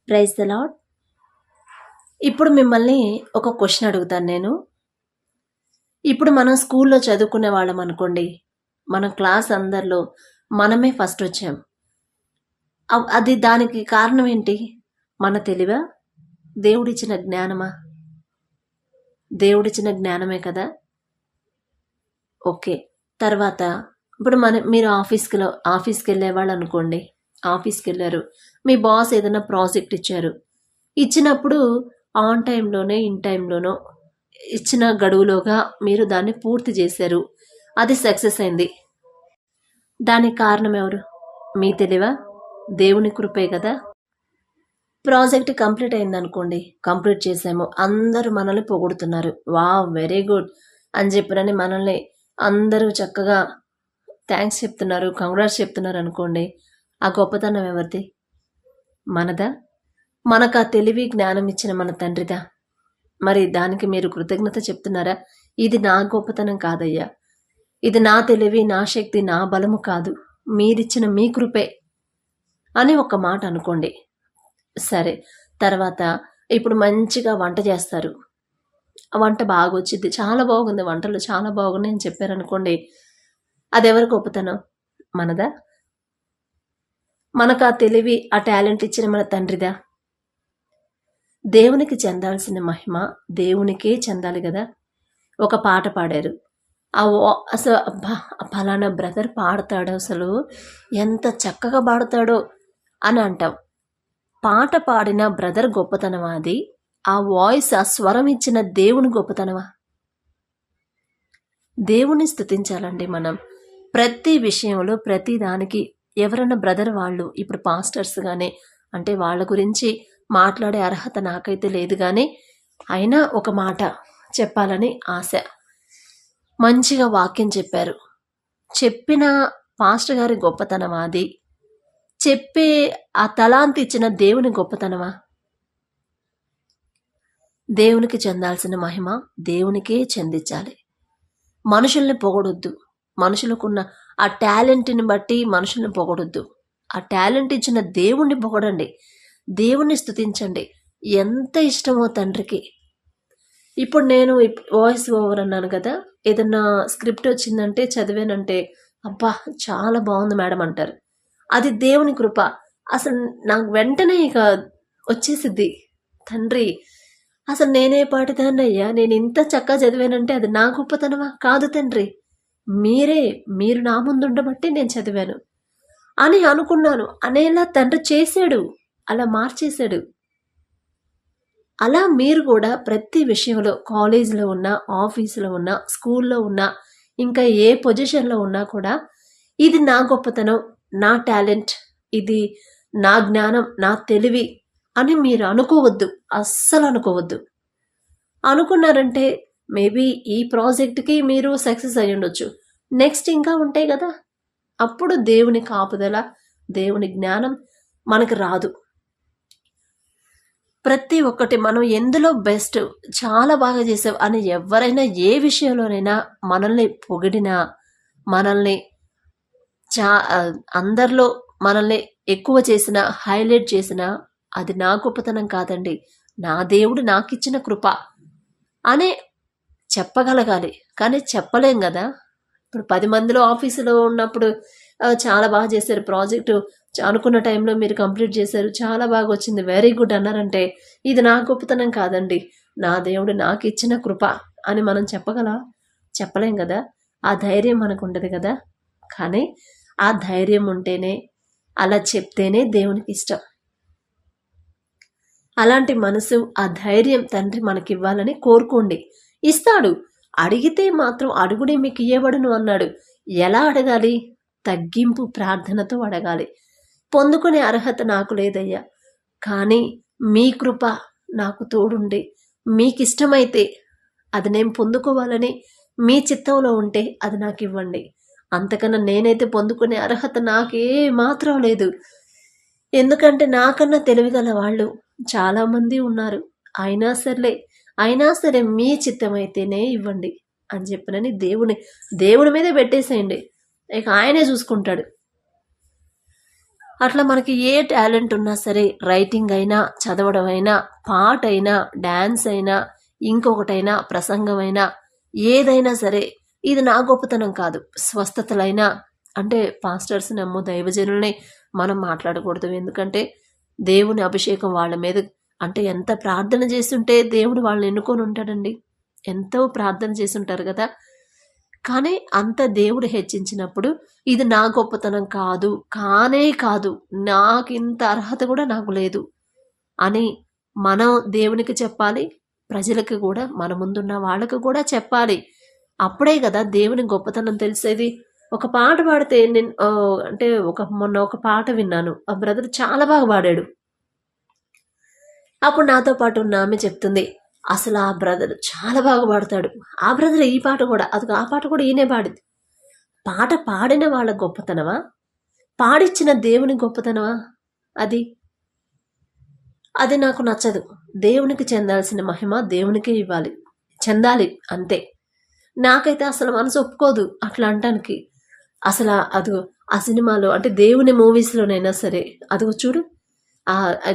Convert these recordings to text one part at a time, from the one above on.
Praise the lord. ఇప్పుడు మిమ్మల్ని ఒక క్వశ్చన్ అడుగుతాను నేను. ఇప్పుడు మనం స్కూల్లో చదువుకునే వాళ్ళం అనుకోండి, మన క్లాస్ అందరిలో మనమే ఫస్ట్ వచ్చాం. అది దానికి కారణం ఏంటి? మన తెలివా? దేవుడిచ్చిన జ్ఞానమా? దేవుడిచ్చిన జ్ఞానమే కదా. ఓకే. తర్వాత ఇప్పుడు మీరు ఆఫీస్కి వెళ్ళేవాళ్ళు అనుకోండి. ఆఫీస్కి వెళ్ళారు, మీ బాస్ ఏదైనా ప్రాజెక్ట్ ఇచ్చారు. ఇచ్చినప్పుడు ఆన్ టైంలోనే ఇన్ టైంలోనో ఇచ్చిన గడువులోగా మీరు దాన్ని పూర్తి చేశారు, అది సక్సెస్ అయింది. దానికి కారణం ఎవరు? మీ తెలివా? దేవుని కృపే కదా. ప్రాజెక్ట్ కంప్లీట్ అయిందనుకోండి, కంప్లీట్ చేసాము, అందరూ మనల్ని పొగుడుతున్నారు, వావ్ వెరీ గుడ్ అని చెప్పినని మనల్ని అందరూ చక్కగా థ్యాంక్స్ చెప్తున్నారు, కంగ్రాట్స్ చెప్తున్నారు అనుకోండి, ఆ గొప్పతనం ఎవరిది? మనదా? మనకు ఆ తెలివి జ్ఞానం ఇచ్చిన మన తండ్రిదా? మరి దానికి మీరు కృతజ్ఞత చెప్తున్నారా? ఇది నా గొప్పతనం కాదయ్యా, ఇది నా తెలివి, నా శక్తి, నా బలము కాదు, మీరిచ్చిన మీ కృపే అని ఒక మాట అనుకోండి. సరే, తర్వాత ఇప్పుడు మంచిగా వంట చేస్తారు, ఆ వంట బాగా వచ్చింది, చాలా బాగుంది, వంటలు చాలా బాగున్నాయి అని చెప్పారనుకోండి, అది ఎవరి గొప్పతనం? మనదా? మనకు ఆ తెలివి, ఆ టాలెంట్ ఇచ్చిన మన తండ్రిదా? దేవునికి చెందాల్సిన మహిమ దేవునికే చెందాలి కదా. ఒక పాట పాడారు, అసలు అబ్బా ఫలానా బ్రదర్ పాడతాడు, అసలు ఎంత చక్కగా పాడతాడో అని అంటాం. పాట పాడిన బ్రదర్ గొప్పతనమా అది? ఆ వాయిస్, ఆ స్వరం ఇచ్చిన దేవుని గొప్పతనమా? దేవుని స్తుతించాలండి మనం ప్రతి విషయంలో, ప్రతి దానికి. ఎవరన్నా బ్రదర్ వాళ్ళు ఇప్పుడు పాస్టర్స్ గానే, అంటే వాళ్ళ గురించి మాట్లాడే అర్హత నాకైతే లేదు, కానీ అయినా ఒక మాట చెప్పాలని ఆశ. మంచిగా వాక్యం చెప్పారు, చెప్పిన పాస్టర్ గారి గొప్పతనమా అది? చెప్పే ఆ తలాంతి ఇచ్చిన దేవుని గొప్పతనమా? దేవునికి చెందాల్సిన మహిమ దేవునికే చెందించాలి. మనుషుల్ని పొగడొద్దు, మనుషులకున్న ఆ టాలెంట్ని బట్టి మనుషుల్ని పొగడొద్దు. ఆ టాలెంట్ ఇచ్చిన దేవుణ్ణి పొగడండి, దేవుణ్ణి స్తుతించండి. ఎంత ఇష్టమో తండ్రికి. ఇప్పుడు నేను వాయిస్ ఓవర్ అన్నాను కదా, ఏదన్నా స్క్రిప్ట్ వచ్చిందంటే, చదివానంటే, అబ్బా చాలా బాగుంది మేడం అంటారు. అది దేవుని కృప. అసలు నాకు వెంటనే ఇక వచ్చేసిద్ది, తండ్రి అసలు నేనే పాటిదాన్ని అయ్యా, నేను ఇంత చక్కగా చదివానంటే అది నా గొప్పతనమా? కాదు తండ్రి, మీరు నా ముందుండబట్టి నేను చదివాను అని అనుకున్నాను అనేలా తండ్రి చేశాడు, అలా మార్చేశాడు. అలా మీరు కూడా ప్రతి విషయంలో, కాలేజీలో ఉన్నా, ఆఫీసులో ఉన్నా, స్కూల్లో ఉన్నా, ఇంకా ఏ పొజిషన్లో ఉన్నా కూడా, ఇది నా గొప్పతనం, నా టాలెంట్, ఇది నా జ్ఞానం, నా తెలివి అని మీరు అనుకోవద్దు, అస్సలు అనుకోవద్దు. అనుకున్నారంటే మేబీ ఈ ప్రాజెక్ట్కి మీరు సక్సెస్ అయ్యి ఉండొచ్చు, నెక్స్ట్ ఇంకా ఉంటాయి కదా. అప్పుడు దేవుని కాపుదల, దేవుని జ్ఞానం మనకు రాదు. ప్రతి ఒక్కటి మనం ఎందులో బెస్ట్, చాలా బాగా చేసావు అని ఎవరైనా ఏ విషయంలోనైనా మనల్ని పొగిడినా, మనల్ని అందరిలో మనల్ని ఎక్కువ చేసిన, హైలైట్ చేసిన, అది నా గొప్పతనం కాదండి, నా దేవుడు నాకిచ్చిన కృప అని చెప్పగలగాలి. కానీ చెప్పలేం కదా. ఇప్పుడు 10 మందిలో ఆఫీసులో ఉన్నప్పుడు చాలా బాగా చేశారు ప్రాజెక్టు, అనుకున్న టైంలో మీరు కంప్లీట్ చేశారు, చాలా బాగా వచ్చింది, వెరీ గుడ్ అన్నారంటే, ఇది నా గొప్పతనం కాదండి, నా దేవుడు నాకు ఇచ్చిన కృప అని మనం చెప్పలేం కదా. ఆ ధైర్యం మనకు ఉండదు కదా. కానీ ఆ ధైర్యం ఉంటేనే, అలా చెప్తేనే దేవునికి ఇష్టం. అలాంటి మనసు, ఆ ధైర్యం తండ్రి మనకి ఇవ్వాలని కోరుకోండి, ఇస్తాడు. అడిగితే మాత్రం అడుగుడే మీకు ఇయ్యబడును అన్నాడు. ఎలా అడగాలి? తగ్గింపు ప్రార్థనతో అడగాలి. పొందుకునే అర్హత నాకు లేదయ్యా, కానీ మీ కృప నాకు తోడుండి, మీకు ఇష్టమైతే అది నేను పొందుకోవాలని మీ చిత్తంలో ఉంటే అది నాకు ఇవ్వండి. అంతకన్నా నేనైతే పొందుకునే అర్హత నాకే మాత్రం లేదు. ఎందుకంటే నాకన్నా తెలివిగల వాళ్ళు చాలామంది ఉన్నారు. అయినా సరే మీ చిత్తమైతేనే ఇవ్వండి అని చెప్పినని దేవుని మీదే పెట్టేసేయండి, ఇక ఆయనే చూసుకుంటాడు. అట్లా మనకి ఏ టాలెంట్ ఉన్నా సరే, రైటింగ్ అయినా, చదవడం అయినా, పాట అయినా, డాన్స్ అయినా, ఇంకొకటైనా, ప్రసంగమైనా, ఏదైనా సరే ఇది నా గొప్పతనం కాదు. స్వస్థతలైనా అంటే పాస్టర్స్ నమ్ము దైవజనుల్ని మనం మాట్లాడకూడదు. ఎందుకంటే దేవుని అభిషేకం వాళ్ళ మీద అంటే ఎంత ప్రార్థన చేస్తుంటే దేవుడు వాళ్ళని ఎన్నుకొని ఉంటాడండి. ఎంతో ప్రార్థన చేసి ఉంటారు కదా. కానీ అంత దేవుడు హెచ్చించినప్పుడు ఇది నా గొప్పతనం కాదు, కానే కాదు, నాకు ఇంత అర్హత కూడా నాకు లేదు అని మనం దేవునికి చెప్పాలి. ప్రజలకు కూడా, మన ముందున్న వాళ్ళకు కూడా చెప్పాలి. అప్పుడే కదా దేవుని గొప్పతనం తెలిసేది. ఒక పాట పాడితే నేను అంటే మొన్న ఒక పాట విన్నాను. ఆ బ్రదర్ చాలా బాగా పాడాడు. అప్పుడు నాతో పాటు ఉన్న ఆమె చెప్తుంది, అసలు ఆ బ్రదర్ చాలా బాగా పాడతాడు. ఆ బ్రదర్ ఈ పాట కూడా, అది ఆ పాట కూడా ఈయనే పాడింది. పాట పాడిన వాళ్ళ గొప్పతనమా, పాడిచ్చిన దేవుని గొప్పతనమా? అది అది నాకు నచ్చదు. దేవునికి చెందాల్సిన మహిమ దేవునికే ఇవ్వాలి, చెందాలి అంతే. నాకైతే అసలు మనసు ఒప్పుకోదు అట్లా అంటానికి. అసలు అదిగో ఆ సినిమాలో అంటే దేవుని మూవీస్లోనైనా సరే, అదిగో చూడు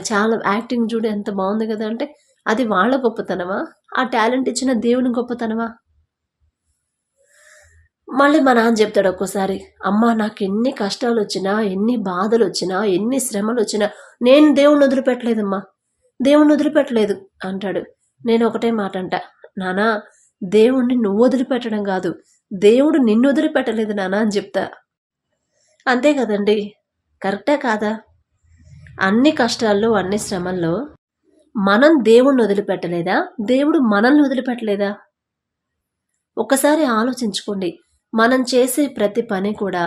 చాలా యాక్టింగ్ చూడు ఎంత బాగుంది కదా అంటే అది వాళ్ళ గొప్పతనమా? ఆ టాలెంట్ ఇచ్చిన దేవుని గొప్పతనమా? మళ్ళీ మా నాన్న చెప్తాడు ఒక్కోసారి, అమ్మ నాకు ఎన్ని కష్టాలు వచ్చినా, ఎన్ని బాధలు వచ్చినా, ఎన్ని శ్రమలు వచ్చినా నేను దేవుణ్ణి వదిలిపెట్టలేదమ్మా, దేవుణ్ణి వదిలిపెట్టలేదు అంటాడు. నేను ఒకటే మాట అంట, నానా దేవుణ్ణి నువ్వు వదిలిపెట్టడం కాదు, దేవుడు నిన్ను వదిలిపెట్టలేదు నానా అని చెప్తా. అంతే కదండి, కరెక్టా కాదా? అన్ని కష్టాల్లో, అన్ని శ్రమల్లో మనం దేవుణ్ణి వదిలిపెట్టలేదా? దేవుడు మనల్ని వదిలిపెట్టలేదా? ఒకసారి ఆలోచించుకోండి. మనం చేసే ప్రతి పని కూడా,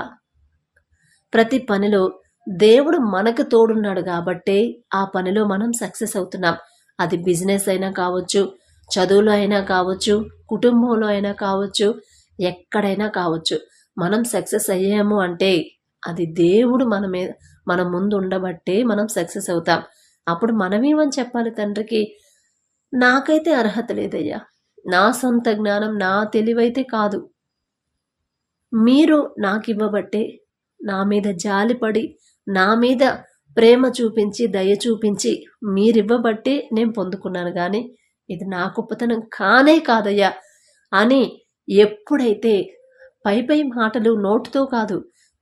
ప్రతి పనిలో దేవుడు మనకు తోడున్నాడు కాబట్టే ఆ పనిలో మనం సక్సెస్ అవుతున్నాం. అది బిజినెస్ అయినా కావచ్చు, చదువులో అయినా కావచ్చు, కుటుంబంలో అయినా కావచ్చు, ఎక్కడైనా కావచ్చు. మనం సక్సెస్ అయ్యాము అంటే అది దేవుడు మన ముందు ఉండబట్టే మనం సక్సెస్ అవుతాం. అప్పుడు మనమేమని చెప్పాలి తండ్రికి, నాకైతే అర్హత లేదయ్యా, నా సొంత జ్ఞానం, నా తెలివైతే కాదు, మీరు నాకు ఇవ్వబట్టే, నా మీద జాలిపడి, నా మీద ప్రేమ చూపించి, దయ చూపించి మీరివ్వబట్టే నేను పొందుకున్నాను, కానీ ఇది నా గొప్పతనం కానే కాదయ్యా అని ఎప్పుడైతే పై పై మాటలు నోటితో కాదు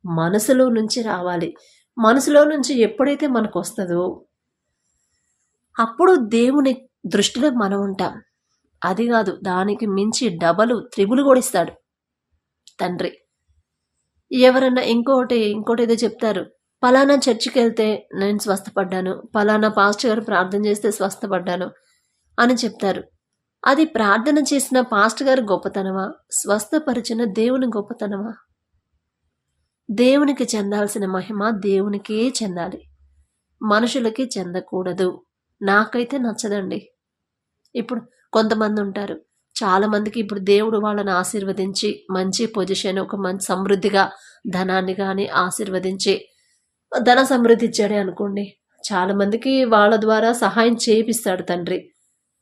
మనసులో నుంచి రావాలి. మనసులో నుంచి ఎప్పుడైతే మనకు వస్తుందో అప్పుడు దేవుని దృష్టిలో మనం ఉంటాం. అది కాదు, దానికి మించి డబలు త్రిబులు కూడా ఇస్తాడు తండ్రి. ఎవరన్నా ఇంకోటి ఏదో చెప్తారు, పలానా చర్చికి వెళ్తే నేను స్వస్థపడ్డాను, పలానా పాస్టర్ గారు ప్రార్థన చేస్తే స్వస్థపడ్డాను అని చెప్తారు. అది ప్రార్థన చేసిన పాస్టర్ గారి గొప్పతనమా, స్వస్థపరిచిన దేవుని గొప్పతనమా? దేవునికి చెందాల్సిన మహిమ దేవునికే చెందాలి, మనుషులకి చెందకూడదు. నాకైతే నచ్చదండి. ఇప్పుడు కొంతమంది ఉంటారు, చాలామందికి ఇప్పుడు దేవుడు వాళ్ళని ఆశీర్వదించి మంచి పొజిషన్, ఒక మంచి సమృద్ధిగా ధనాన్ని కానీ ఆశీర్వదించి ధన సమృద్ధి ఇచ్చాడే అనుకోండి, చాలామందికి వాళ్ళ ద్వారా సహాయం చేపిస్తాడు తండ్రి.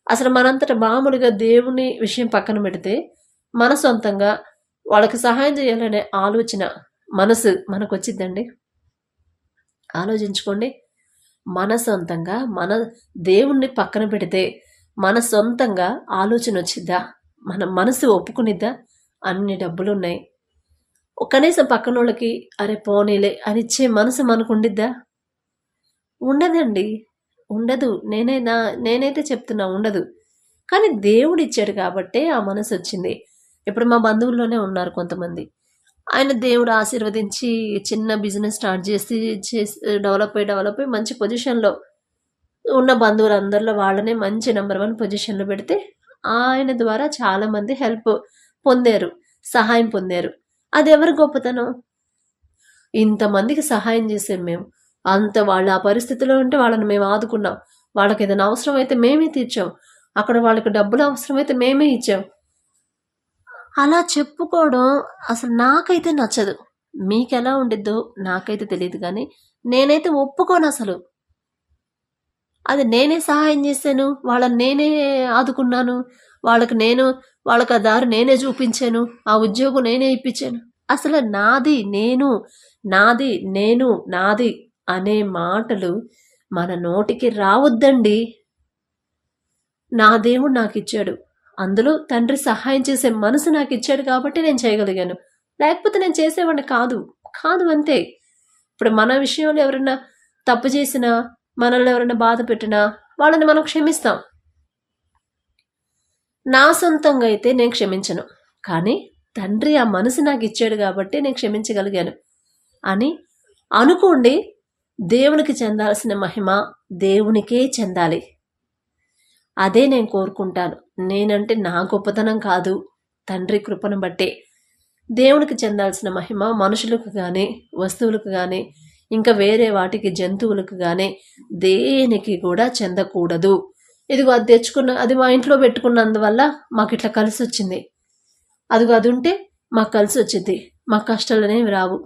అసలు మనంతటా మామూలుగా దేవుని విషయం పక్కన పెడితే మన సొంతంగా వాళ్ళకి సహాయం చేయాలనే ఆలోచన మనసు మనకు వచ్చిద్దండి. ఆలోచించుకోండి. మన సొంతంగా మన దేవుణ్ణి పక్కన పెడితే మన సొంతంగా ఆలోచన వచ్చిద్దా? మన మనసు ఒప్పుకునిద్దా? అన్ని డబ్బులు ఉన్నాయి, కనీసం పక్కన వాళ్ళకి అరే పోనీలే అని ఇచ్చే మనసు మనకు ఉండిద్దా? ఉండదండి, ఉండదు. నేనైతే చెప్తున్నా ఉండదు. కానీ దేవుడు ఇచ్చాడు కాబట్టే ఆ మనసు వచ్చింది. ఇప్పుడు మా బంధువుల్లోనే ఉన్నారు కొంతమంది, ఆయన దేవుడు ఆశీర్వదించి చిన్న బిజినెస్ స్టార్ట్ చేసి డెవలప్ అయ్యి మంచి పొజిషన్లో ఉన్న బంధువులందరిలో వాళ్ళనే మంచి నెంబర్ 1 పొజిషన్లో పెడితే ఆయన ద్వారా చాలామంది హెల్ప్ పొందారు, సహాయం పొందారు. అది ఎవరి గొప్పతనం? ఇంతమందికి సహాయం చేసాం మేము, అంత వాళ్ళు ఆ పరిస్థితిలో ఉంటే వాళ్ళని మేము ఆదుకున్నాం, వాళ్ళకి ఏదైనా అవసరం అయితే మేమే తీర్చాం, అక్కడ వాళ్ళకి డబ్బులు అవసరమైతే మేమే ఇచ్చాం. అలా చెప్పుకోవడం అసలు నాకైతే నచ్చదు. మీకెలా ఉండిద్దో నాకైతే తెలియదు, కానీ నేనైతే ఒప్పుకోను అసలు. అది నేనే సహాయం చేశాను, వాళ్ళని నేనే ఆదుకున్నాను, వాళ్ళకి ఆ దారి నేనే చూపించాను, ఆ ఉద్యోగం నేనే ఇప్పించాను. అసలు నాది నేను అనే మాటలు మన నోటికి రావద్దండి. నా దేవుడు నాకు ఇచ్చాడు, అందులో తండ్రి సహాయం చేసే మనసు నాకు ఇచ్చాడు కాబట్టి నేను చేయగలిగాను, లేకపోతే నేను చేసేవాడిని కాదు. కాదు అంతే. ఇప్పుడు మన విషయంలో ఎవరైనా తప్పు చేసినా, మనల్ని ఎవరైనా బాధ పెట్టినా వాళ్ళని మనం క్షమిస్తాం. నా సొంతంగా అయితే నేను క్షమించను, కానీ తండ్రి ఆ మనసు నాకు ఇచ్చాడు కాబట్టి నేను క్షమించగలిగాను అని అనుకోండి. దేవునికి చెందాల్సిన మహిమ దేవునికే చెందాలి. అదే నేను కోరుకుంటాను. నేనంటే నా గొప్పతనం కాదు, తండ్రి కృపను బట్టే. దేవునికి చెందాల్సిన మహిమ మనుషులకు కానీ, వస్తువులకు కానీ, ఇంకా వేరే వాటికి, జంతువులకు కానీ దేనికి కూడా చెందకూడదు. ఇదిగో అది తెచ్చుకున్న, అది మా ఇంట్లో పెట్టుకున్నందువల్ల మాకు ఇట్లా కలిసి వచ్చింది, అదిగో అది ఉంటే మాకు కలిసి వచ్చింది, మాకు కష్టాలు అనేవి రావు.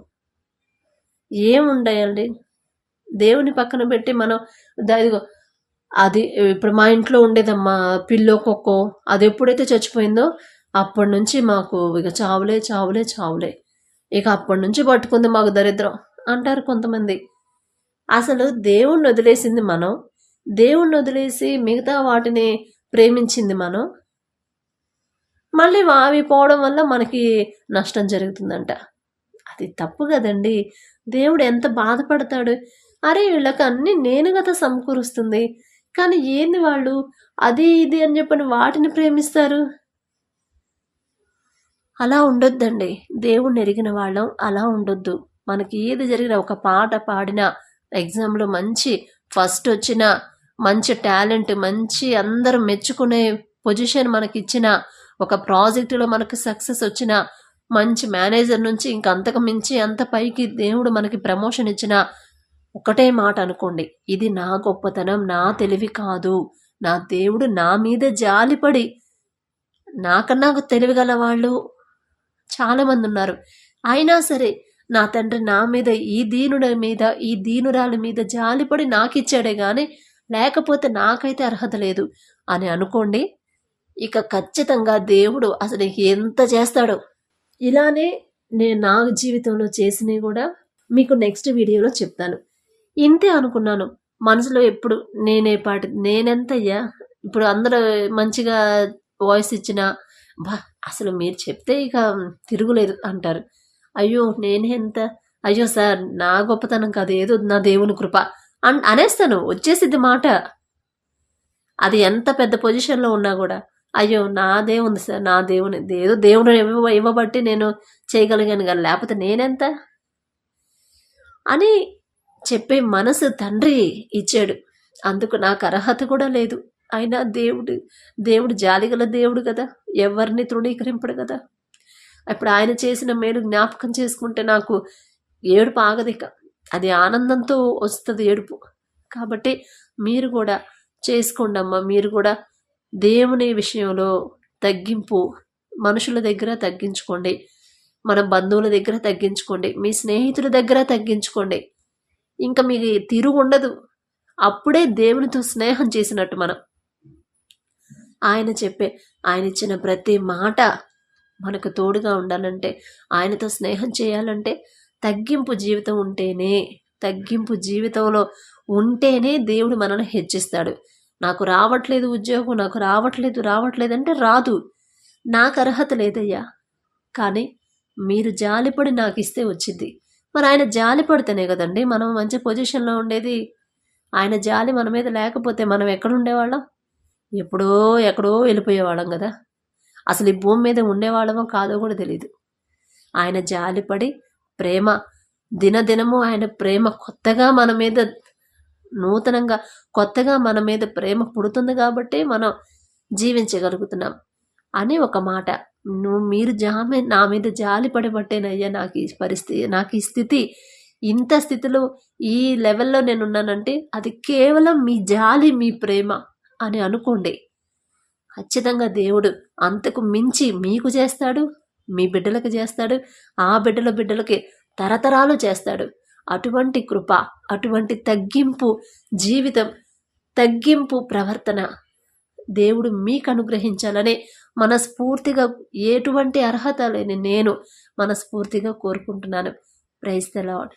ఏముండయండి, దేవుని పక్కన పెట్టి మనం ఇదిగో అది ఇప్పుడు మా ఇంట్లో ఉండేదమ్మా పిల్లో కుక్కో, అది ఎప్పుడైతే చచ్చిపోయిందో అప్పటి నుంచి మాకు ఇక చావులే చావులే చావులే, ఇక అప్పటి నుంచి పట్టుకుంది మాకు దరిద్రం అంటారు కొంతమంది. అసలు దేవుణ్ణి వదిలేసింది మనం, దేవుణ్ణి వదిలేసి మిగతా వాటిని ప్రేమించింది మనం, మళ్ళీ అవి పోవడం వల్ల మనకి నష్టం జరుగుతుందంట. అది తప్పు కదండి. దేవుడు ఎంత బాధపడతాడు. అరే వీళ్ళకి అన్నీ నేను కదా సమకూరుస్తుంది, కానీ ఏంది వాళ్ళు అది ఇది అని చెప్పని వాటిని ప్రేమిస్తారు. అలా ఉండొద్దండి. దేవుణ్ణి ఎరిగిన వాళ్ళం అలా ఉండొద్దు. మనకి ఏది జరిగినా, ఒక పాట పాడినా, ఎగ్జామ్లో మంచి ఫస్ట్ వచ్చిన, మంచి టాలెంట్, మంచి అందరూ మెచ్చుకునే పొజిషన్ మనకిచ్చిన, ఒక ప్రాజెక్టులో మనకు సక్సెస్ వచ్చిన, మంచి మేనేజర్ నుంచి ఇంకంతకు మించి అంత పైకి దేవుడు మనకి ప్రమోషన్ ఇచ్చిన, ఒకటే మాట అనుకోండి, ఇది నా గొప్పతనం, నా తెలివి కాదు, నా దేవుడు నా మీద జాలిపడి, నాకన్నా తెలివి గల వాళ్ళు చాలామంది ఉన్నారు, అయినా సరే నా తండ్రి నా మీద, ఈ దీనుడి మీద, ఈ దీనురాలి మీద జాలిపడి నాకిచ్చాడే కానీ లేకపోతే నాకైతే అర్హత లేదు అని అనుకోండి. ఇక ఖచ్చితంగా దేవుడు అసలు ఎంత చేస్తాడో. ఇలానే నేను నా జీవితంలో చేసినవి కూడా మీకు నెక్స్ట్ వీడియోలో చెప్తాను. ఇంతే అనుకున్నాను మనసులో ఎప్పుడు, నేనెంతయ్యా, ఇప్పుడు అందరూ మంచిగా వాయిస్ ఇచ్చినా బా అసలు మీరు చెప్తే ఇక తిరుగులేదు అంటారు. అయ్యో నేనెంత, అయ్యో సార్ నా గొప్పతనం కాదు, ఏదో నా దేవుని కృప అనేస్తాను, వచ్చేసిద్ది మాట. అది ఎంత పెద్ద పొజిషన్లో ఉన్నా కూడా అయ్యో నాదే ఉంది సార్, నా దేవుని, ఏదో దేవుడు ఇవ్వబట్టి నేను చేయగలిగాను కానీ లేకపోతే నేనెంత అని చెప్పే మనసు తండ్రి ఇచ్చాడు. అందుకు నాకు అర్హత కూడా లేదు. అయినా దేవుడు జాలిగల దేవుడు కదా, ఎవరిని తృణీకరింపడు కదా. ఇప్పుడు ఆయన చేసిన మేలు జ్ఞాపకం చేసుకుంటే నాకు ఏడుపు ఆగదిక, అది ఆనందంతో వస్తుంది ఏడుపు. కాబట్టి మీరు కూడా చేసుకోండి అమ్మా. మీరు కూడా దేవుని విషయంలో తగ్గింపు, మనుషుల దగ్గర తగ్గించుకోండి, మన బంధువుల దగ్గర తగ్గించుకోండి, మీ స్నేహితుల దగ్గర తగ్గించుకోండి. ఇంకా మీకు తిరుగు ఉండదు. అప్పుడే దేవునితో స్నేహం చేసినట్టు మనం. ఆయన ఇచ్చిన ప్రతి మాట మనకు తోడుగా ఉండాలంటే, ఆయనతో స్నేహం చేయాలంటే తగ్గింపు జీవితం ఉంటేనే, తగ్గింపు జీవితంలో ఉంటేనే దేవుడు మనల్ని హెచ్చిస్తాడు. నాకు రావట్లేదు ఉద్యోగం, నాకు రావట్లేదు అంటే రాదు, నాకు అర్హత లేదయ్యా, కానీ మీరు జాలిపడి నాకు ఇస్తే వచ్చింది. మరి ఆయన జాలి పడితేనే కదండి మనం మంచి పొజిషన్లో ఉండేది. ఆయన జాలి మన మీద లేకపోతే మనం ఎక్కడుండేవాళ్ళం? ఎక్కడో వెళ్ళిపోయేవాళ్ళం కదా. అసలు ఈ భూమి మీద ఉండేవాళ్ళమో కాదో కూడా తెలియదు. ఆయన జాలిపడి ప్రేమ, దినదినము ఆయన ప్రేమ కొత్తగా మన మీద, నూతనంగా కొత్తగా మన మీద ప్రేమ పుడుతుంది కాబట్టి మనం జీవించగలుగుతున్నాం అని ఒక మాట. మీరు నా మీద జాలి పడబట్టేనయ్యా నాకు ఈ పరిస్థితి, నాకు ఈ స్థితి, ఇంత స్థితిలో ఈ లెవెల్లో నేను ఉన్నానంటే అది కేవలం మీ జాలి, మీ ప్రేమ అని అనుకోండి. ఖచ్చితంగా దేవుడు అంతకు మించి మీకు చేస్తాడు, మీ బిడ్డలకు చేస్తాడు, ఆ బిడ్డలకి తరతరాలు చేస్తాడు. అటువంటి కృప, అటువంటి తగ్గింపు జీవితం, తగ్గింపు ప్రవర్తన దేవుడు మీకు అనుగ్రహించాలని మనస్ఫూర్తిగా, ఎటువంటి అర్హత లేని నేను మనస్ఫూర్తిగా కోరుకుంటున్నాను. Praise the lord.